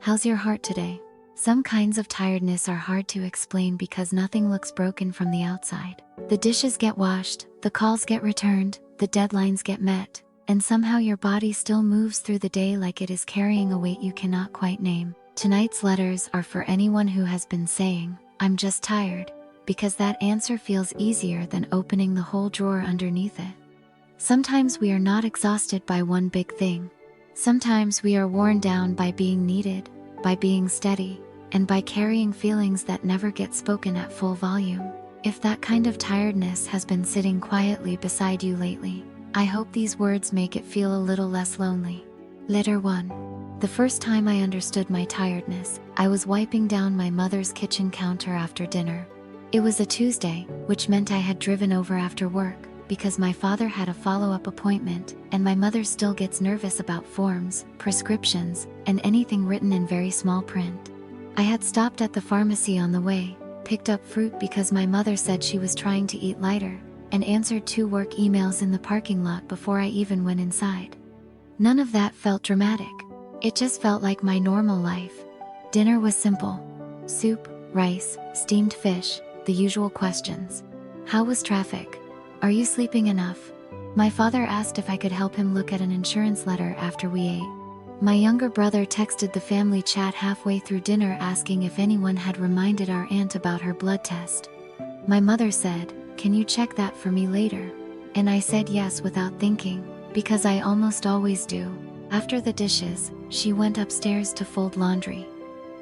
How's your heart today? Some kinds of tiredness are hard to explain because nothing looks broken from the outside. The dishes get washed, the calls get returned, the deadlines get met, and somehow your body still moves through the day like it is carrying a weight you cannot quite name. Tonight's letters are for anyone who has been saying, "I'm just tired," because that answer feels easier than opening the whole drawer underneath it. Sometimes we are not exhausted by one big thing. Sometimes we are worn down by being needed, by being steady, and by carrying feelings that never get spoken at full volume. If that kind of tiredness has been sitting quietly beside you lately, I hope these words make it feel a little less lonely. Letter 1. The first time I understood my tiredness, I was wiping down my mother's kitchen counter after dinner. It was a Tuesday, which meant I had driven over after work, because my father had a follow-up appointment, and my mother still gets nervous about forms, prescriptions, and anything written in very small print. I had stopped at the pharmacy on the way, picked up fruit because my mother said she was trying to eat lighter, and answered 2 work emails in the parking lot before I even went inside. None of that felt dramatic. It just felt like my normal life. Dinner was simple. Soup, rice, steamed fish, the usual questions. How was traffic? Are you sleeping enough? My father asked if I could help him look at an insurance letter after we ate. My younger brother texted the family chat halfway through dinner asking if anyone had reminded our aunt about her blood test. My mother said, "Can you check that for me later?" And I said yes without thinking, because I almost always do. After the dishes, she went upstairs to fold laundry.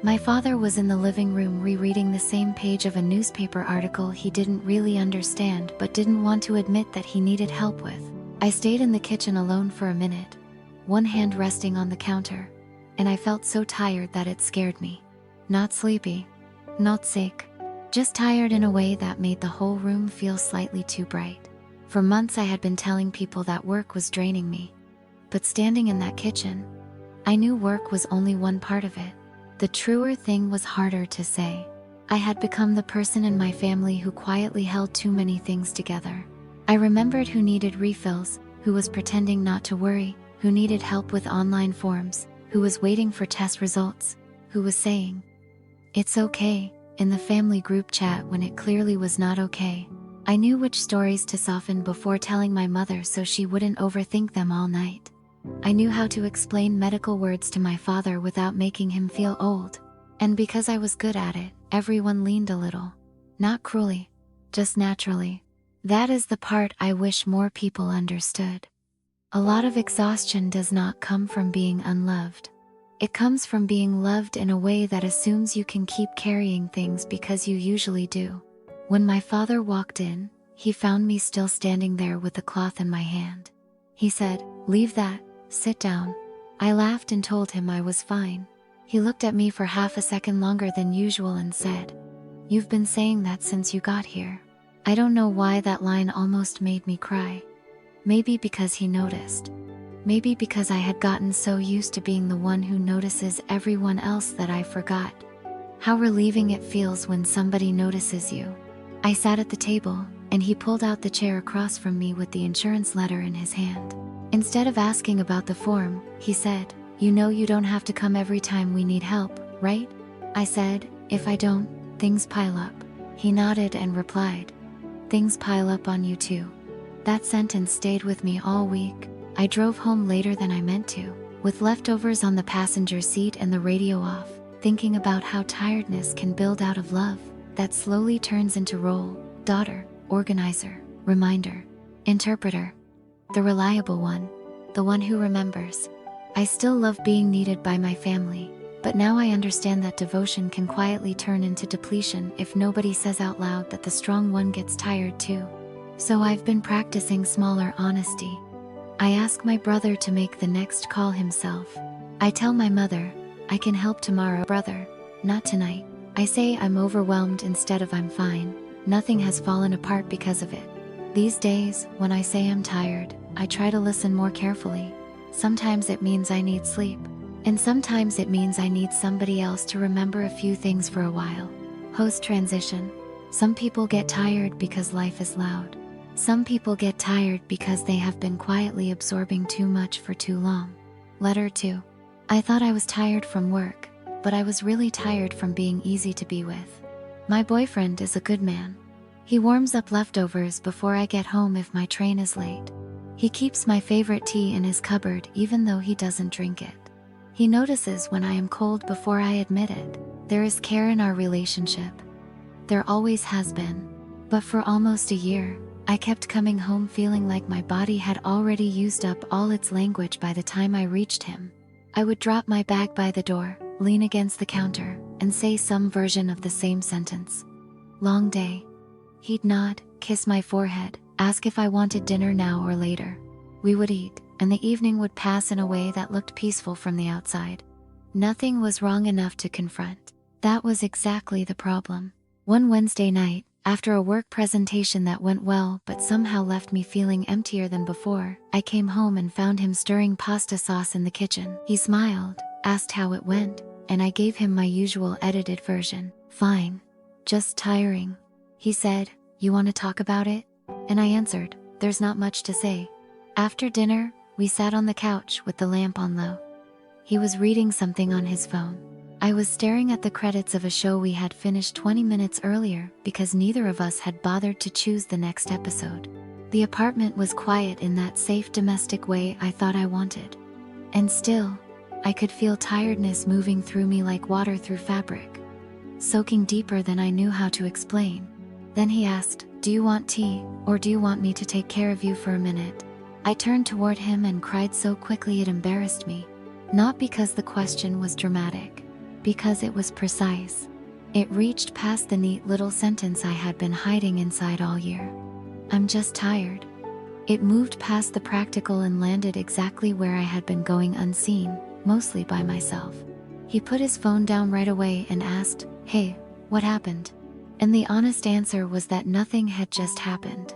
My father was in the living room rereading the same page of a newspaper article he didn't really understand but didn't want to admit that he needed help with. I stayed in the kitchen alone for a minute, one hand resting on the counter, and I felt so tired that it scared me. Not sleepy, not sick, just tired in a way that made the whole room feel slightly too bright. For months I had been telling people that work was draining me, but standing in that kitchen, I knew work was only one part of it. The truer thing was harder to say. I had become the person in my family who quietly held too many things together. I remembered who needed refills, who was pretending not to worry, who needed help with online forms, who was waiting for test results, who was saying, "It's okay," in the family group chat when it clearly was not okay. I knew which stories to soften before telling my mother so she wouldn't overthink them all night. I knew how to explain medical words to my father without making him feel old. And because I was good at it, everyone leaned a little. Not cruelly, just naturally. That is the part I wish more people understood. A lot of exhaustion does not come from being unloved. It comes from being loved in a way that assumes you can keep carrying things because you usually do. When my father walked in, he found me still standing there with the cloth in my hand. He said, "Leave that. Sit down." I laughed and told him I was fine. He looked at me for half a second longer than usual and said, "You've been saying that since you got here." I don't know why that line almost made me cry. Maybe because he noticed. Maybe because I had gotten so used to being the one who notices everyone else that I forgot how relieving it feels when somebody notices you. I sat at the table, and he pulled out the chair across from me with the insurance letter in his hand. Instead of asking about the form, he said, "You know you don't have to come every time we need help, right?" I said, "If I don't, things pile up." He nodded and replied, "Things pile up on you too." That sentence stayed with me all week. I drove home later than I meant to, with leftovers on the passenger seat and the radio off, thinking about how tiredness can build out of love that slowly turns into role, daughter, organizer, reminder, interpreter. The reliable one, the one who remembers. I still love being needed by my family, but now I understand that devotion can quietly turn into depletion if nobody says out loud that the strong one gets tired too. So I've been practicing smaller honesty. I ask my brother to make the next call himself. I tell my mother, "I can help tomorrow, brother, not tonight." I say I'm overwhelmed instead of I'm fine. Nothing has fallen apart because of it. These days, when I say I'm tired, I try to listen more carefully. Sometimes it means I need sleep, and sometimes it means I need somebody else to remember a few things for a while. Post-transition. Some people get tired because life is loud. Some people get tired because they have been quietly absorbing too much for too long. Letter 2. I thought I was tired from work, but I was really tired from being easy to be with. My boyfriend is a good man. He warms up leftovers before I get home if my train is late. He keeps my favorite tea in his cupboard even though he doesn't drink it. He notices when I am cold before I admit it. There is care in our relationship. There always has been. But for almost a year, I kept coming home feeling like my body had already used up all its language by the time I reached him. I would drop my bag by the door, lean against the counter, and say some version of the same sentence. Long day. He'd nod, kiss my forehead, ask if I wanted dinner now or later. We would eat, and the evening would pass in a way that looked peaceful from the outside. Nothing was wrong enough to confront. That was exactly the problem. One Wednesday night, after a work presentation that went well but somehow left me feeling emptier than before, I came home and found him stirring pasta sauce in the kitchen. He smiled, asked how it went, and I gave him my usual edited version. Fine. Just tiring. He said, "You want to talk about it?" And I answered, "There's not much to say." After dinner, we sat on the couch with the lamp on low. He was reading something on his phone. I was staring at the credits of a show we had finished 20 minutes earlier because neither of us had bothered to choose the next episode. The apartment was quiet in that safe domestic way I thought I wanted. And still, I could feel tiredness moving through me like water through fabric, soaking deeper than I knew how to explain. Then he asked, "Do you want tea, or do you want me to take care of you for a minute?" I turned toward him and cried so quickly it embarrassed me. Not because the question was dramatic, because it was precise. It reached past the neat little sentence I had been hiding inside all year. "I'm just tired." It moved past the practical and landed exactly where I had been going unseen, mostly by myself. He put his phone down right away and asked, "Hey, what happened?" And the honest answer was that nothing had just happened.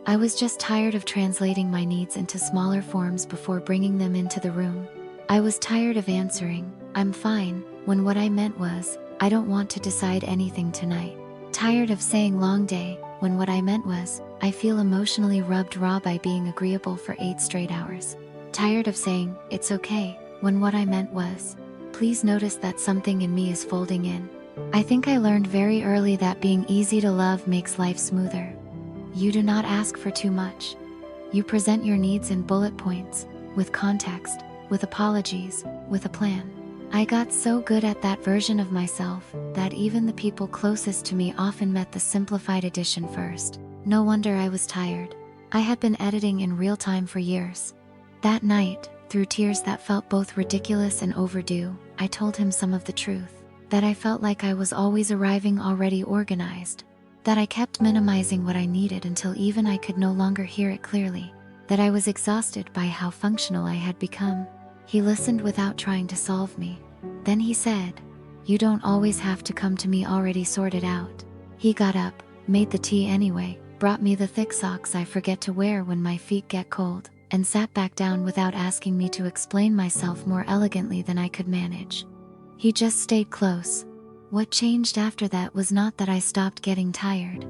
I was just tired of translating my needs into smaller forms before bringing them into the room. I was tired of answering, "I'm fine," when what I meant was, "I don't want to decide anything tonight." Tired of saying "long day," when what I meant was, "I feel emotionally rubbed raw by being agreeable for 8 straight hours." Tired of saying, "It's okay," when what I meant was, "Please notice that something in me is folding in." I think I learned very early that being easy to love makes life smoother. You do not ask for too much. You present your needs in bullet points, with context, with apologies, with a plan. I got so good at that version of myself that even the people closest to me often met the simplified edition first. No wonder I was tired. I had been editing in real time for years. That night, through tears that felt both ridiculous and overdue, I told him some of the truth. That I felt like I was always arriving already organized. That I kept minimizing what I needed until even I could no longer hear it clearly. That I was exhausted by how functional I had become. He listened without trying to solve me. Then he said, "You don't always have to come to me already sorted out." He got up, made the tea anyway, brought me the thick socks I forget to wear when my feet get cold, and sat back down without asking me to explain myself more elegantly than I could manage. He just stayed close. What changed after that was not that I stopped getting tired.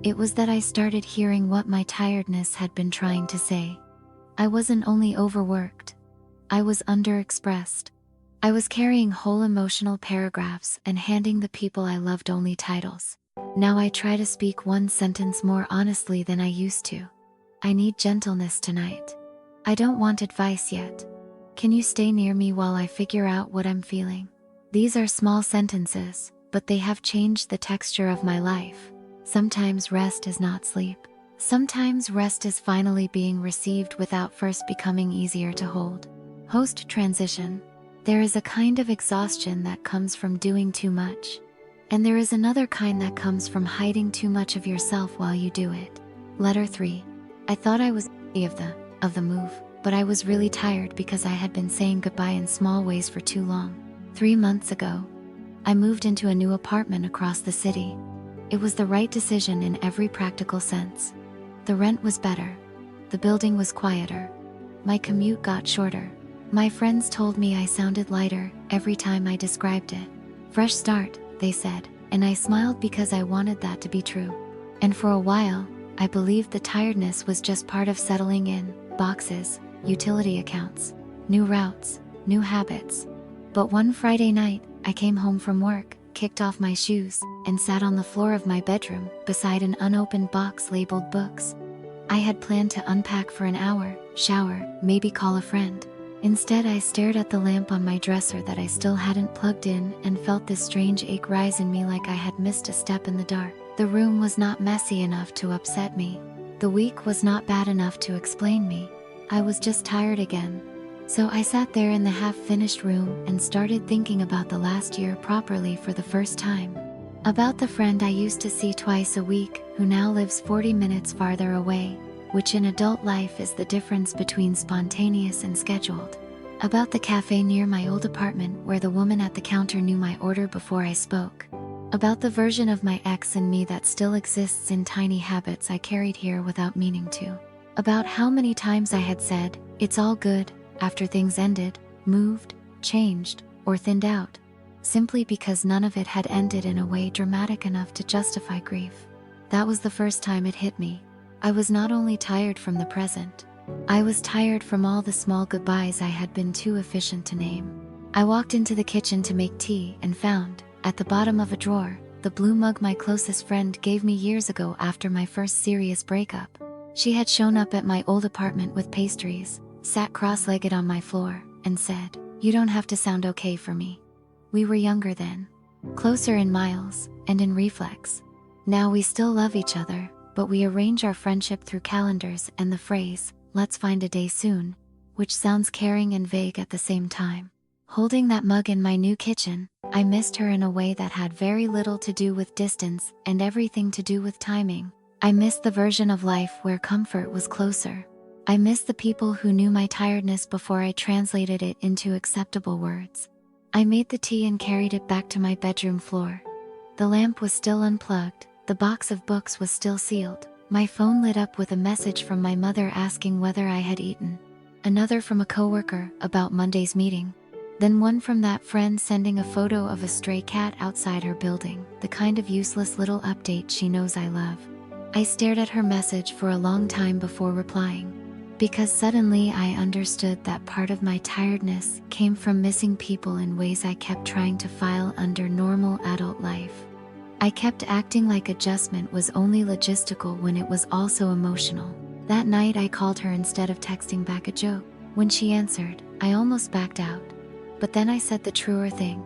It was that I started hearing what my tiredness had been trying to say. I wasn't only overworked. I was underexpressed. I was carrying whole emotional paragraphs and handing the people I loved only titles. Now I try to speak one sentence more honestly than I used to. "I need gentleness tonight. I don't want advice yet. Can you stay near me while I figure out what I'm feeling?" These are small sentences, but they have changed the texture of my life. Sometimes rest is not sleep. Sometimes rest is finally being received without first becoming easier to hold. Host transition. There is a kind of exhaustion that comes from doing too much. And there is another kind that comes from hiding too much of yourself while you do it. Letter 3. I thought I was of the move, but I was really tired because I had been saying goodbye in small ways for too long. 3 months ago, I moved into a new apartment across the city. It was the right decision in every practical sense. The rent was better. The building was quieter. My commute got shorter. My friends told me I sounded lighter every time I described it. Fresh start, they said, and I smiled because I wanted that to be true. And for a while, I believed the tiredness was just part of settling in. Boxes, utility accounts, new routes, new habits. But one Friday night, I came home from work, kicked off my shoes, and sat on the floor of my bedroom, beside an unopened box labeled books. I had planned to unpack for an hour, shower, maybe call a friend. Instead, I stared at the lamp on my dresser that I still hadn't plugged in and felt this strange ache rise in me like I had missed a step in the dark. The room was not messy enough to upset me. The week was not bad enough to explain me. I was just tired again. So I sat there in the half-finished room and started thinking about the last year properly for the first time. About the friend I used to see twice a week, who now lives 40 minutes farther away, which in adult life is the difference between spontaneous and scheduled. About the cafe near my old apartment where the woman at the counter knew my order before I spoke. About the version of my ex and me that still exists in tiny habits I carried here without meaning to. About how many times I had said, "It's all good," after things ended, moved, changed, or thinned out, simply because none of it had ended in a way dramatic enough to justify grief. That was the first time it hit me. I was not only tired from the present, I was tired from all the small goodbyes I had been too efficient to name. I walked into the kitchen to make tea and found, at the bottom of a drawer, the blue mug my closest friend gave me years ago after my first serious breakup. She had shown up at my old apartment with pastries, sat cross-legged on my floor, and said, "You don't have to sound okay for me." We were younger then, closer in miles, and in reflex. Now we still love each other, but we arrange our friendship through calendars and the phrase, "Let's find a day soon," which sounds caring and vague at the same time. Holding that mug in my new kitchen, I missed her in a way that had very little to do with distance and everything to do with timing. I missed the version of life where comfort was closer. I missed the people who knew my tiredness before I translated it into acceptable words. I made the tea and carried it back to my bedroom floor. The lamp was still unplugged, the box of books was still sealed. My phone lit up with a message from my mother asking whether I had eaten. Another from a coworker about Monday's meeting. Then one from that friend sending a photo of a stray cat outside her building, the kind of useless little update she knows I love. I stared at her message for a long time before replying, because suddenly I understood that part of my tiredness came from missing people in ways I kept trying to file under normal adult life. I kept acting like adjustment was only logistical when it was also emotional. That night I called her instead of texting back a joke. When she answered, I almost backed out. But then I said the truer thing.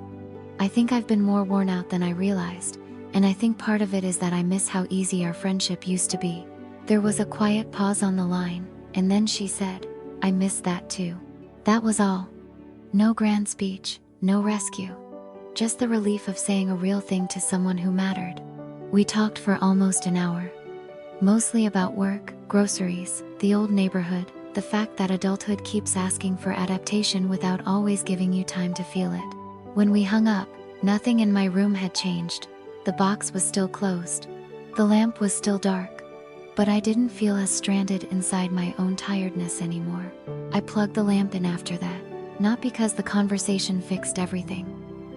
I think I've been more worn out than I realized, and I think part of it is that I miss how easy our friendship used to be. There was a quiet pause on the line, and then she said, "I miss that too." That was all. No grand speech, no rescue. Just the relief of saying a real thing to someone who mattered. We talked for almost an hour. Mostly about work, groceries, the old neighborhood, the fact that adulthood keeps asking for adaptation without always giving you time to feel it. When we hung up, nothing in my room had changed. The box was still closed. The lamp was still dark. But I didn't feel as stranded inside my own tiredness anymore. I plugged the lamp in after that, not because the conversation fixed everything,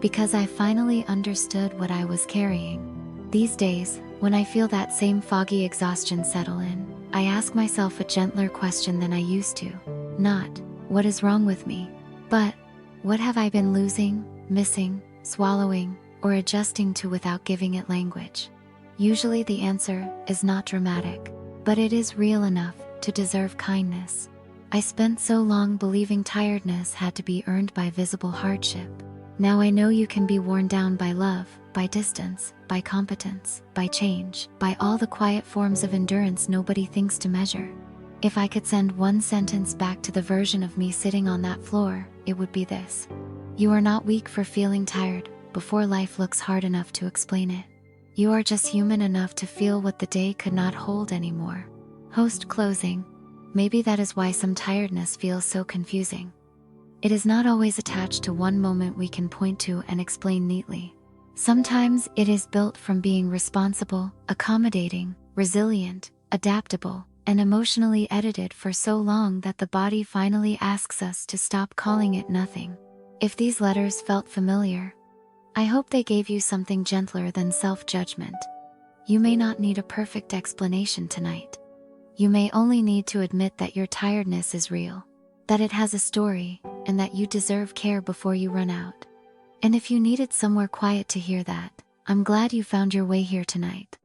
because I finally understood what I was carrying. These days, when I feel that same foggy exhaustion settle in, I ask myself a gentler question than I used to. Not, what is wrong with me? But, what have I been losing, missing, swallowing, or adjusting to without giving it language? Usually the answer is not dramatic, but it is real enough to deserve kindness. I spent so long believing tiredness had to be earned by visible hardship. Now I know you can be worn down by love, by distance, by competence, by change, by all the quiet forms of endurance nobody thinks to measure. If I could send one sentence back to the version of me sitting on that floor, it would be this: you are not weak for feeling tired before life looks hard enough to explain it. You are just human enough to feel what the day could not hold anymore. Host closing. Maybe that is why some tiredness feels so confusing. It is not always attached to one moment we can point to and explain neatly. Sometimes it is built from being responsible, accommodating, resilient, adaptable, and emotionally edited for so long that the body finally asks us to stop calling it nothing. If these letters felt familiar, I hope they gave you something gentler than self-judgment. You may not need a perfect explanation tonight. You may only need to admit that your tiredness is real, that it has a story, and that you deserve care before you run out. And if you needed somewhere quiet to hear that, I'm glad you found your way here tonight.